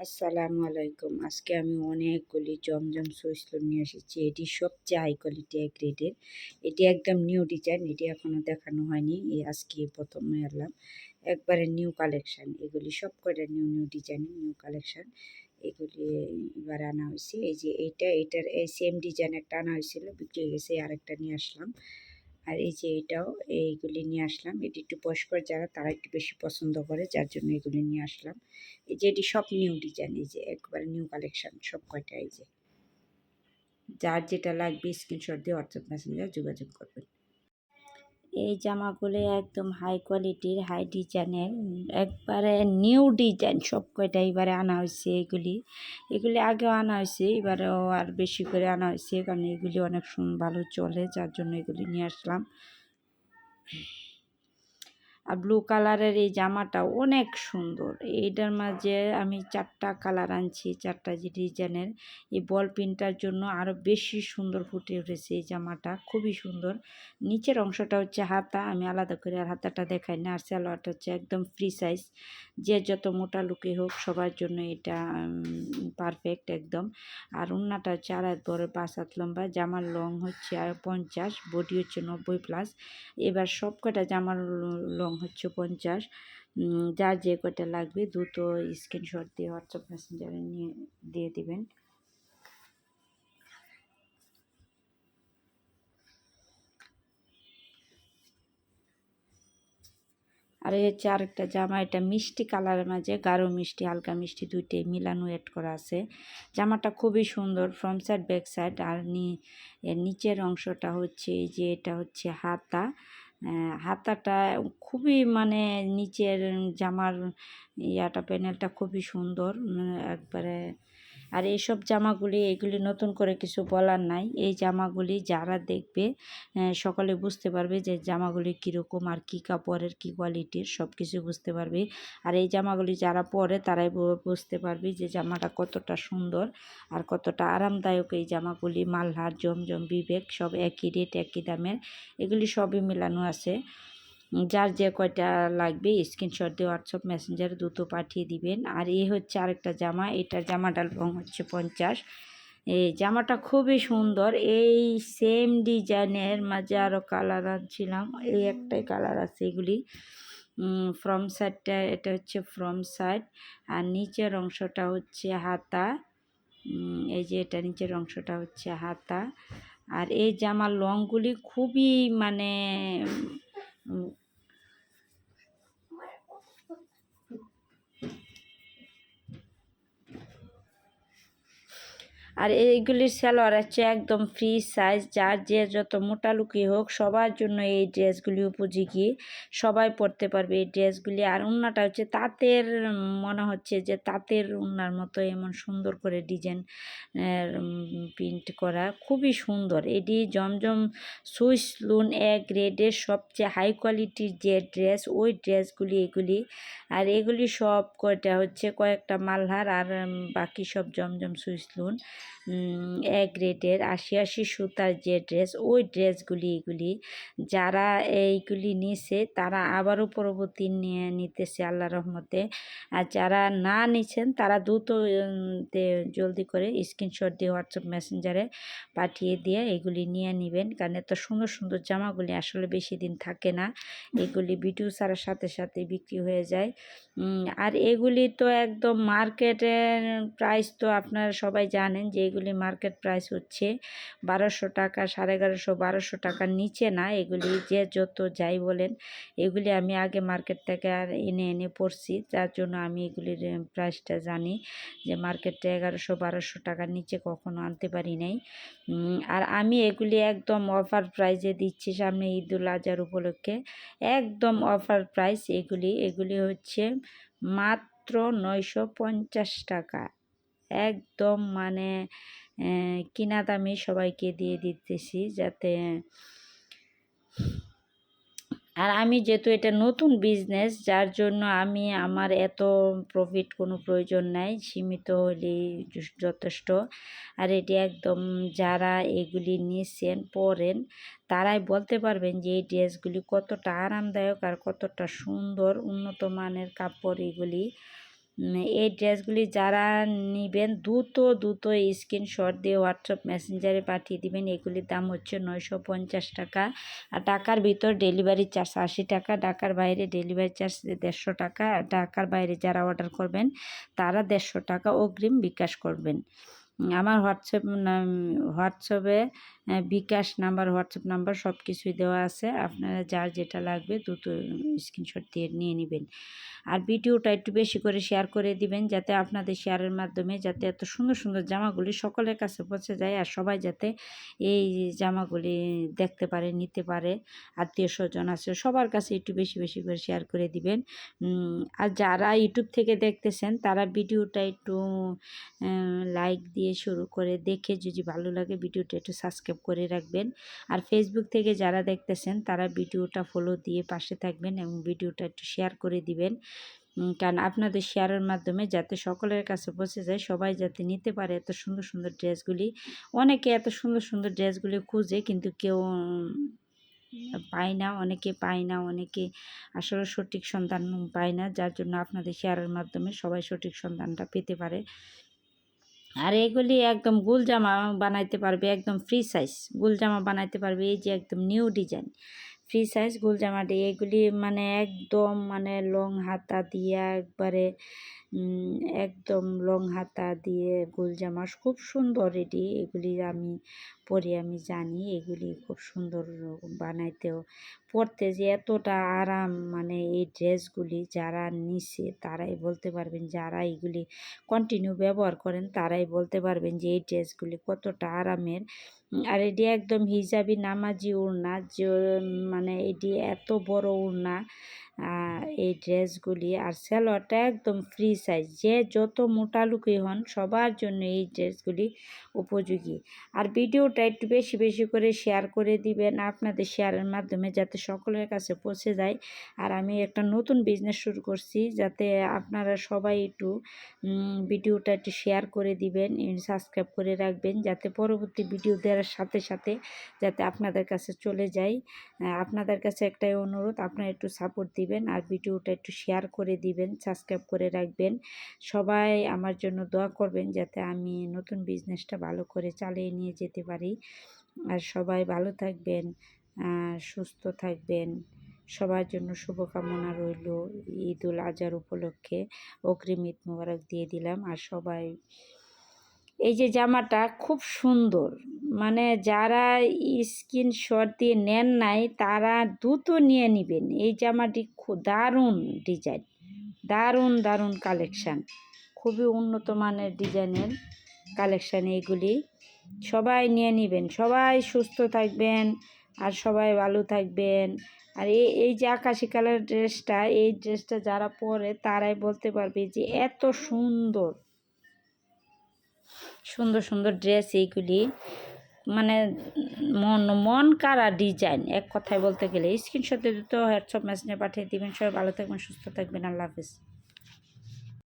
আসসালামু আলাইকুম। আজকে আমি অনেকগুলি জমজম সুইচ লোন নিয়ে এসেছি। এটি সবচেয়ে হাই কোয়ালিটি এক গ্রেডের। এটি একদম নিউ ডিজাইন। এটি এখনও দেখানো হয়নি। এই আজকে প্রথমে এলাম। একবারে নিউ কালেকশান। এগুলি সব কয়টা নিউ নিউ ডিজাইনের নিউ কালেকশান। এগুলি এবার আনা হয়েছে। এই যে এটার এই সেম ডিজাইন একটা আনা হয়েছিল, বিক্রি হয়ে গেছে। আরেকটা নিয়ে আসলাম। আর এই যে এটাও এইগুলি নিয়ে আসলাম। এটি একটু বয়স্ক যারা তারা একটু বেশি পছন্দ করে, যার জন্য এগুলি নিয়ে আসলাম। এই যে এটি সব নিউ ডিজাইন, এই যে একবারে নিউ কালেকশন সব কয়টা। এই যে যার যেটা লাগবে স্ক্রিনশট দিয়ে হোয়াটসঅ্যাপ মেসেঞ্জারে যোগাযোগ করবেন। এই জামাগুলো একদম হাই কোয়ালিটির হাই ডিজাইনের, একবারে নিউ ডিজাইন সব কয়টা এবারে আনা হয়েছে। এগুলি আগেও আনা হয়েছে, এবারেও আর বেশি করে আনা হয়েছে, কারণ এগুলি অনেক ভালো চলে, যার জন্য এগুলি নিয়ে আসলাম। আর ব্লু কালারের এই জামাটা অনেক সুন্দর। এইটার মাঝে আমি 4টা কালার আনছি, 4টা যে ডিজাইনের। এই বল প্রিন্টটার জন্য আরও বেশি সুন্দর ফুটে উঠেছে এই জামাটা, খুবই সুন্দর। নিচের অংশটা হচ্ছে হাতা, আমি আলাদা করে আর হাতাটা দেখাই না। আর সালোয়ারটা হচ্ছে একদম ফ্রি সাইজ, যে যত মোটা লুকে হোক সবার জন্য এটা পারফেক্ট একদম। আর ওড়নাটা হচ্ছে 2.5 বড় 5 হাত লম্বা। জামার লং হচ্ছে 50, বডি হচ্ছে 90+। এবার সব কটা জামার লং হচ্ছে 50। যার যে কটা লাগবে দ্রুত স্ক্রিনশট দিয়ে হোয়াটসঅ্যাপ মেসেঞ্জারে দিয়ে দিবেন। আর এই হচ্ছে আরেকটা জামা, এটা মিষ্টি কালারের মাঝে গাঢ় মিষ্টি হালকা মিষ্টি দুইটাই মিলানো এড করা আছে। জামাটা খুবই সুন্দর, ফ্রন্ট সাইড ব্যাক সাইড। আর এর নিচের অংশটা হচ্ছে এই যে এটা হচ্ছে হাতা। হাতাটা খুবই মানে নিচের জামার ইয়াটা প্যানেলটা খুবই সুন্দর একবারে। আর এইসব জামাগুলি এগুলি নতুন করে কিছু বলার নাই। এই জামাগুলি যারা দেখবে সকলে বুঝতে পারবে যে জামাগুলি কীরকম আর কী কাপড়ের কী কোয়ালিটির সব কিছু বুঝতে পারবে। আর এই জামাগুলি যারা পরে তারাই বুঝতে পারবে যে জামাটা কতটা সুন্দর আর কতটা আরামদায়ক। এই জামাগুলি মালহার, জমজম, বিবেক সব একই রেট একই দামের, এগুলি সবই মেলানো আছে। যার যে কয়টা লাগবে স্ক্রিনশট দিয়ে হোয়াটসঅ্যাপ মেসেঞ্জারে দ্রুত পাঠিয়ে দিবেন। আর এই হচ্ছে আরেকটা জামা, এটার জামাটার রং হচ্ছে 50। এই জামাটা খুবই সুন্দর। এই সেম ডিজাইনের মাঝে আরও কালার আনছিলাম, এই একটাই কালার আছে। এগুলি ফ্রম সাইডটা এটা হচ্ছে ফ্রম সাইড, আর নিচের অংশটা হচ্ছে হাতা। এই যে এটা নিচের অংশটা হচ্ছে হাতা। আর এই জামার লংগুলি খুবই মানে আর এইগুলির সালোয়ার হচ্ছে একদম ফ্রি সাইজ, যার যে যত মোটা লুকি হোক সবার জন্য এই ড্রেসগুলি উপযোগী, সবাই পরতে পারবে এই ড্রেসগুলি। আর ওড়নাটা হচ্ছে তাঁতের, মনে হচ্ছে যে তাঁতের ওড়নার মতো এমন সুন্দর করে ডিজাইন প্রিন্ট করা, খুবই সুন্দর। এটি জমজম সুইস লুন এক গ্রেডের সবচেয়ে হাই কোয়ালিটির যে ড্রেস, ওই ড্রেসগুলি এগুলি। আর এগুলি সব কয়টা হচ্ছে কয়েকটা মালহার, আর বাকি সব জমজম সুইস লুন এক গ্রেডের 80 সুতার যে ড্রেস, ওই ড্রেসগুলি এগুলি। যারা এইগুলি নিছে তারা আবারও পরবর্তী নিতেছে আল্লাহ রহমতে। আর যারা না নিচ্ছেন তারা দ্রুত জলদি করে স্ক্রিনশট দিয়ে হোয়াটসঅ্যাপ মেসেঞ্জারে পাঠিয়ে দিয়ে এগুলি নিয়ে নেবেন, কারণ এত সুন্দর সুন্দর জামাগুলি আসলে বেশি দিন থাকে না। এগুলি ভিডিও ছাড়ার সাথে সাথে বিক্রি হয়ে যায়। আর এগুলি তো একদম মার্কেটের প্রাইস তো আপনারা সবাই জানেন যে এগুলি মার্কেট প্রাইস হচ্ছে 1200 টাকা, 1150, 1200 টাকার নিচে না। এগুলি যে যত যাই বলেন, এগুলি আমি আগে মার্কেট থেকে আর এনে এনে পড়ছি, যার জন্য আমি এগুলির প্রাইসটা জানি যে মার্কেটে 1100-1200 টাকার নিচে কখনো আনতে পারি নাই। আর আমি এগুলি একদম অফার প্রাইসে দিচ্ছি সামনে ঈদুল আজহার উপলক্ষে, একদম অফার প্রাইস। এগুলি হচ্ছে মাত্র 950 টাকা, একদম মানে কিনা দামে সবাইকে দিয়ে দিতেছি যাতে। আর আমি যেহেতু এটা নতুন বিজনেস, যার জন্য আমার এত প্রফিট কোনো প্রয়োজন নাই, সীমিত হলেই যথেষ্ট। আর এটি একদম যারা এগুলি নিয়েছেন পরেন তারাই বলতে পারবেন যে এই ড্রেসগুলি কতটা আরামদায়ক আর কতটা সুন্দর, উন্নত মানের কাপড় এগুলি। এই ড্রেসগুলি যারা নেবেন দ্রুত স্ক্রিনশট দিয়ে হোয়াটসঅ্যাপ মেসেঞ্জারে পাঠিয়ে দিবেন। এগুলির দাম হচ্ছে 950 টাকা। আর ঢাকার ভিতর ডেলিভারি চার্জ 80 টাকা, ঢাকার বাইরে ডেলিভারি চার্জ 150 টাকা। ঢাকার বাইরে যারা অর্ডার করবেন তারা 150 টাকা অগ্রিম বিকাশ করবেন। আমার হোয়াটসঅ্যাপে বিকাশ নাম্বার, হোয়াটসঅ্যাপ নাম্বার সব কিছুই দেওয়া আছে। আপনারা যার যেটা লাগবে দ্রুত স্ক্রিনশট দিয়ে নিয়ে নেবেন। আর ভিডিওটা একটু বেশি করে শেয়ার করে দিবেন, যাতে আপনাদের শেয়ারের মাধ্যমে যাতে এত সুন্দর সুন্দর জামাগুলি সকলের কাছে পৌঁছে যায়, আর সবাই যাতে এই জামাগুলি দেখতে পারে, নিতে পারে। আত্মীয় স্বজন আছে সবার কাছে একটু বেশি বেশি করে শেয়ার করে দিবেন। আর যারা ইউটিউব থেকে দেখতেছেন তারা ভিডিওটা একটু লাইক দিয়ে শুরু করে দেখে যদি ভালো লাগে ভিডিওটা একটু সাবস্ক্রাইব করে রাখবেন। আর ফেসবুক থেকে যারা দেখতেছেন তারা ভিডিওটা ফলো দিয়ে পাশে থাকবেন এবং ভিডিওটা একটু শেয়ার করে দিবেন, কারণ আপনাদের শেয়ারের মাধ্যমে যাতে সকলের কাছে পৌঁছে যায়, সবাই যাতে নিতে পারে এত সুন্দর সুন্দর ড্রেসগুলি। অনেকে এত সুন্দর সুন্দর ড্রেসগুলি খুঁজে কিন্তু কেউ পায় না, অনেকে পায় না, অনেকে আসলে সঠিক সন্ধান পায় না, যার জন্য আপনাদের শেয়ারের মাধ্যমে সবাই সঠিক সন্ধানটা পেতে পারে। আর এগুলি একদম গোল জামা বানাইতে পারবে, একদম ফ্রি সাইজ গোল জামা বানাইতে পারবে। এই যে একদম নিউ ডিজাইন ফ্রি সাইজ গোল জামাটি, এগুলি মানে একদম মানে লং হাতা দিয়ে একবারে একদম লং হাতা দিয়ে গোল জামা খুব সুন্দর। এগুলি আমি পরে আমি জানি এগুলি খুব সুন্দর বানাইতেও, পরতে যে এতটা আরাম, মানে এই ড্রেসগুলি যারা নিছে তারাই বলতে পারবেন, যারা এগুলি কন্টিনিউ ব্যবহার করেন তারাই বলতে পারবেন যে এই ড্রেসগুলি কতটা আরামের। আর এটি একদম হিজাবি নামাজি ওড়না, যে মানে এটি এত বড় ওড়না এই ড্রেসগুলি। আর সালোয়ারটা একদম ফ্রি সাইজ, যে যত মোটা লুকি হন সবার জন্য এই ড্রেসগুলি উপযোগী। আর ভিডিওটা একটু বেশি বেশি করে শেয়ার করে দিবেন আপনাদের শেয়ারের মাধ্যমে, যাতে সকলের কাছে পৌঁছে যায়। আর আমি একটা নতুন বিজনেস শুরু করছি, যাতে আপনারা সবাই একটু ভিডিওটা একটু শেয়ার করে দিবেন, সাবস্ক্রাইব করে রাখবেন, যাতে পরবর্তী ভিডিও দেওয়ার সাথে সাথে যাতে আপনাদের কাছে চলে যায়। আপনাদের কাছে একটাই অনুরোধ, আপনারা একটু সাপোর্ট দিবেন আর ভিডিওটা একটু শেয়ার করে দিবেন, সাবস্ক্রাইব করে রাখবেন। সবাই আমার জন্য দোয়া করবেন যাতে আমি নতুন বিজনেসটা ভালো করে চালিয়ে নিয়ে যেতে পারি। আর সবাই ভালো থাকবেন, সুস্থ থাকবেন। সবার জন্য শুভকামনা রইল। ঈদুল আজহার উপলক্ষে অগ্রিম ঈদ মোবারক দিয়ে দিলাম। আর সবাই এই যে জামাটা খুব সুন্দর, মানে যারা স্ক্রিনশট দিয়ে নেন নাই তারা দ্রুত নিয়ে নেবেন। এই জামাটি খুব দারুণ ডিজাইন, দারুণ দারুণ কালেকশান, খুবই উন্নত মানের ডিজাইনের কালেকশান এইগুলি। সবাই নিয়ে নেবেন, সবাই সুস্থ থাকবেন আর সবাই ভালো থাকবেন। আর এই যে আকাশি কালার ড্রেসটা, এই ড্রেসটা যারা পরে তারাই বলতে পারবে যে এত সুন্দর সুন্দর সুন্দর ড্রেস এইগুলি, মানে মন কাড়া ডিজাইন। এক কথায় বলতে গেলে স্ক্রিনশটে দিতে হোয়াটসঅ্যাপ মেসেঞ্জে পাঠিয়ে দিবেন। সবাই ভালো থাকবেন, সুস্থ থাকবেন, আল্লাহ হাফিজ।